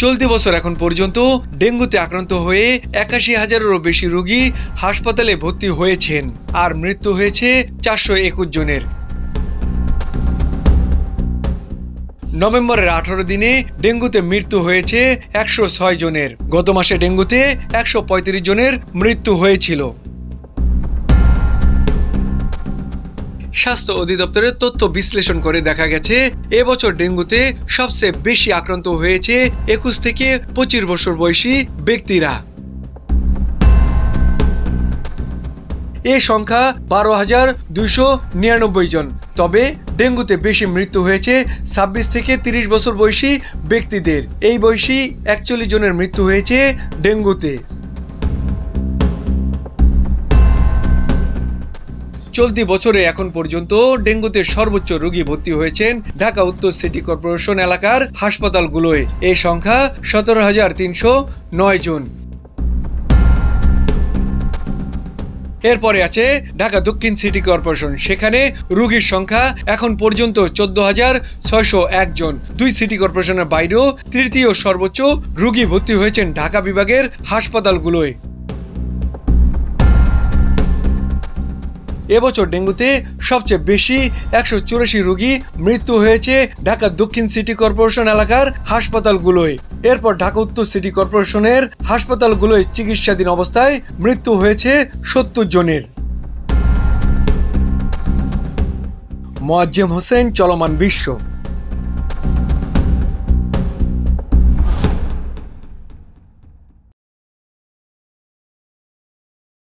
চলতি বছর এখন পর্যন্ত ডেঙ্গুতে আক্রান্ত হয়ে ৮১,০০০-এরও বেশি রোগী হাসপাতালে ভর্তি হয়েছেন আর মৃত্যু হয়েছে ৪২১ জনের। নভেম্বরের ১৮ দিনে ডেঙ্গুতে মৃত্যু হয়েছে ১০৬ জনের। গত মাসে ডেঙ্গুতে ১৩৫ জনের মৃত্যু হয়েছিল। স্বাস্থ্য অধিদপ্তরের তথ্য বিশ্লেষণ করে দেখা গেছে এবছর ডেঙ্গুতে সবচেয়ে বেশি আক্রান্ত হয়েছে ২১ থেকে ২৫ বছর বয়সী ব্যক্তিরা। এ সংখ্যা ১২,২৯৯ জন। তবে ডেঙ্গুতে বেশি মৃত্যু হয়েছে ২৬ থেকে ৩০ বছর বয়সী ব্যক্তিদের। এই বয়সী ৪১ জনের মৃত্যু হয়েছে ডেঙ্গুতে। চলতি বছরে এখন পর্যন্ত ডেঙ্গুতে সর্বোচ্চ রোগী ভর্তি হয়েছেন ঢাকা উত্তর সিটি কর্পোরেশন এলাকার হাসপাতালগুলোয়। এই সংখ্যা ১৭,৩০৯ জন। এরপরে আছে ঢাকা দক্ষিণ সিটি কর্পোরেশন। সেখানে রোগীর সংখ্যা এখন পর্যন্ত ১৪,৬০১ জন। দুই সিটি কর্পোরেশনের বাইরেও তৃতীয় সর্বোচ্চ রোগী ভর্তি হয়েছেন ঢাকা বিভাগের হাসপাতালগুলোয়। এবছর ডেঙ্গুতে সবচেয়ে বেশি ১৮৪ রোগী মৃত্যু হয়েছে ঢাকা দক্ষিণ সিটি কর্পোরেশন এলাকার হাসপাতালগুলোয়। এরপর ঢাকা উত্তর সিটি কর্পোরেশনের হাসপাতালগুলোয় চিকিৎসাধীন অবস্থায় মৃত্যু হয়েছে ৭০ জনের। মোয়াজ্জেম হোসেন, চলমান বিশ্ব।